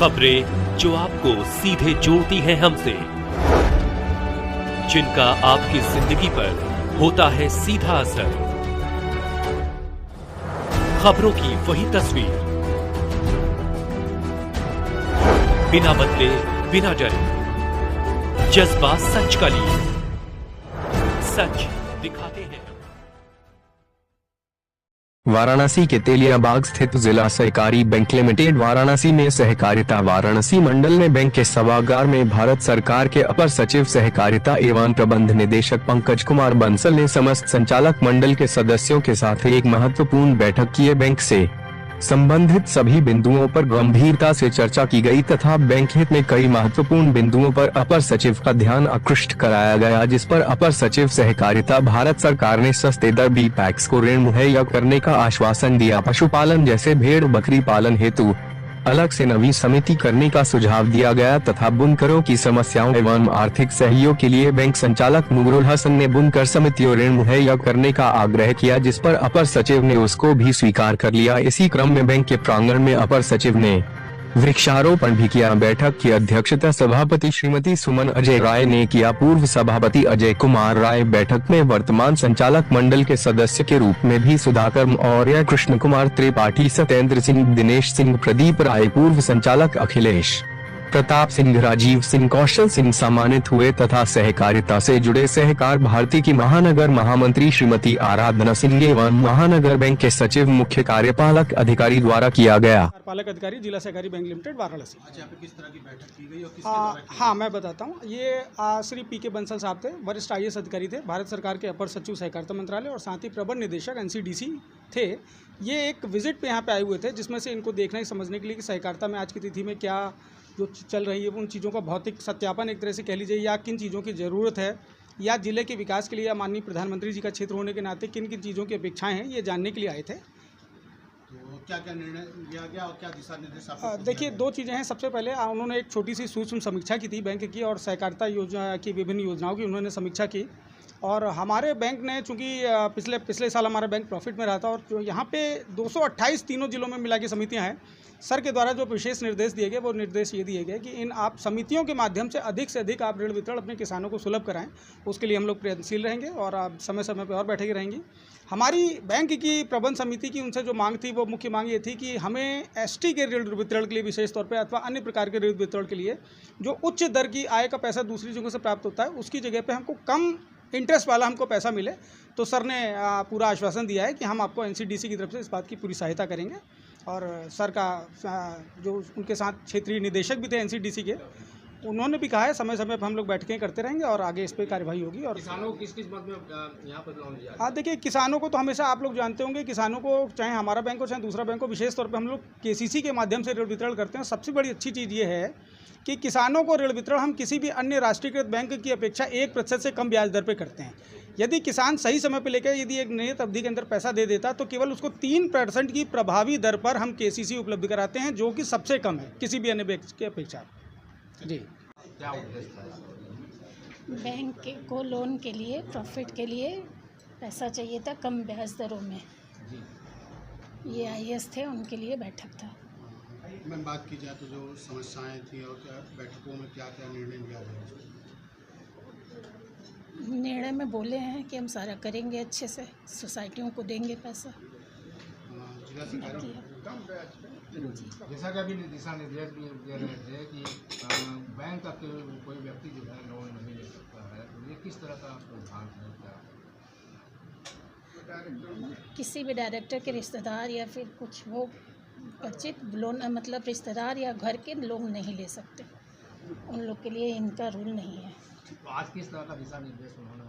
खबरें जो आपको सीधे जोड़ती हैं हमसे, जिनका आपकी जिंदगी पर होता है सीधा असर। खबरों की वही तस्वीर, बिना बदले बिना डरे, जज्बा सच का लिए, सच दिखाते हैं। वाराणसी के तेलियाबाग स्थित जिला सहकारी बैंक लिमिटेड वाराणसी में सहकारिता वाराणसी मंडल ने बैंक के सभागार में भारत सरकार के अपर सचिव सहकारिता एवं प्रबंध निदेशक पंकज कुमार बंसल ने समस्त संचालक मंडल के सदस्यों के साथ एक महत्वपूर्ण बैठक की। बैंक से संबंधित सभी बिंदुओं पर गंभीरता से चर्चा की गई तथा बैंक हित में कई महत्वपूर्ण बिंदुओं पर अपर सचिव का ध्यान आकृष्ट कराया गया, जिस पर अपर सचिव सहकारिता भारत सरकार ने सस्ते दर बी पैक्स को ऋण मुहैया करने का आश्वासन दिया। पशुपालन जैसे भेड़ बकरी पालन हेतु अलग से नवी समिति करने का सुझाव दिया गया तथा बुनकरों की समस्याओं एवं आर्थिक सहयोग के लिए बैंक संचालक नूरुल हसन ने बुनकर समितियों ऋण मुहैया करने का आग्रह किया, जिस पर अपर सचिव ने उसको भी स्वीकार कर लिया। इसी क्रम में बैंक के प्रांगण में अपर सचिव ने वृक्षारोपण भी किया। बैठक की अध्यक्षता सभापति श्रीमती सुमन अजय राय ने किया। पूर्व सभापति अजय कुमार राय बैठक में वर्तमान संचालक मंडल के सदस्य के रूप में भी सुधाकर मौर्य, कृष्ण कुमार त्रिपाठी, सत्येंद्र सिंह, दिनेश सिंह, प्रदीप राय, पूर्व संचालक अखिलेश प्रताप सिंह, राजीव सिंह, कौशल सिंह सम्मानित हुए तथा सहकारिता से जुड़े सहकार भारती की महानगर महामंत्री श्रीमती आराधना सिंह एवं महानगर बैंक के सचिव मुख्य कार्यपालक अधिकारी द्वारा किया गया। कार्यपालक अधिकारी जिला सहकारी बैंक लिमिटेड वाराणसी। आज यहाँ पे किस तरह की बैठक की गई और किसके द्वारा की हाँ, मैं बताता हूँ। ये श्री पी के बंसल साहब थे, वरिष्ठ IAS अधिकारी थे, भारत सरकार के अपर सचिव सहकारिता मंत्रालय और साथ ही प्रबंध निदेशक NCDC थे। ये एक विजिट पे यहाँ पे आए हुए थे, जिसमें से इनको देखना समझने के लिए कि सहकारिता में आज की तिथि में क्या जो चल रही है उन चीज़ों का भौतिक सत्यापन एक तरह से कह लीजिए, या किन चीज़ों की ज़रूरत है, या जिले के विकास के लिए या माननीय प्रधानमंत्री जी का क्षेत्र होने के नाते किन किन चीज़ों की अपेक्षाएं हैं, ये जानने के लिए आए थे। तो क्या क्या निर्णय लिया गया और क्या दिशा निर्देश आपको? देखिए, दो चीज़ें हैं। सबसे पहले उन्होंने एक छोटी सी सूक्ष्म समीक्षा की थी बैंक की और सहकारिता योजना की विभिन्न योजनाओं की उन्होंने समीक्षा की। और हमारे बैंक ने चूँकि पिछले साल हमारा बैंक प्रॉफिट में रहा था और जो यहाँ पे 228 तीनों जिलों में मिला के समितियाँ हैं, सर के द्वारा जो विशेष निर्देश दिए गए वो निर्देश ये दिए गए कि इन आप समितियों के माध्यम से अधिक आप ऋण वितरण अपने किसानों को सुलभ कराएं। उसके लिए हम लोग प्रयत्नशील रहेंगे और आप समय समय पर और बैठकें रहेंगी। हमारी बैंक की प्रबंध समिति की उनसे जो मांग थी वो मुख्य मांग ये थी कि हमें ST के ऋण वितरण के लिए विशेष तौर पर अथवा अन्य प्रकार के ऋण वितरण के लिए जो उच्च दर की आय का पैसा दूसरी जगहों से प्राप्त होता है, उसकी जगह पर हमको कम इंटरेस्ट वाला हमको पैसा मिले। तो सर ने पूरा आश्वासन दिया है कि हम आपको NCDC की तरफ से इस बात की पूरी सहायता करेंगे। और सर का जो उनके साथ क्षेत्रीय निदेशक भी थे NCDC के, उन्होंने भी कहा है समय समय पर हम लोग बैठकें करते रहेंगे और आगे इस पर कार्यवाही होगी। और किसानों को किस किस मत में यहाँ पर लोन दिया? हाँ, देखिए, किसानों को तो हमेशा आप लोग जानते होंगे, किसानों को चाहे हमारा बैंक हो चाहे दूसरा बैंक हो, विशेष तौर पर हम लोग KCC के माध्यम से ऋण वितरण करते हैं। सबसे बड़ी अच्छी चीज़ ये है कि किसानों को ऋण वितरण हम किसी भी अन्य राष्ट्रीयकृत बैंक की अपेक्षा 1% से कम ब्याज दर पर करते हैं। यदि किसान सही समय पर लेकर यदि एक नियत अवधि के अंदर पैसा दे देता तो केवल उसको 3% की प्रभावी दर पर हम KCC उपलब्ध कराते हैं, जो कि सबसे कम है किसी भी अन्य बैंक की अपेक्षा। जी, क्या उद्देश्य था? बैंक को लोन के लिए, प्रॉफिट के लिए पैसा चाहिए था कम ब्याज दरों में। ये IAS थे, उनके लिए बैठक था। मैम, बात की जाए तो जो समस्याएं थी और क्या बैठकों में क्या क्या निर्णय लिया गया? निर्णय में बोले हैं कि हम सारा करेंगे, अच्छे से सोसाइटियों को देंगे पैसा। जिला सरकारी जैसा कि अभी दिशा निर्देश भी दे रहे थे कि बैंक का कोई व्यक्ति जो है लोन नहीं ले सकता है, तो ये किस तरह का प्रावधान है? क्या किसी भी डायरेक्टर के रिश्तेदार या फिर कुछ वो परिचित लोन, मतलब रिश्तेदार या घर के लोग नहीं ले सकते, उन लोग के लिए इनका रूल नहीं है। तो आज किस तरह का दिशा निर्देश उन्होंने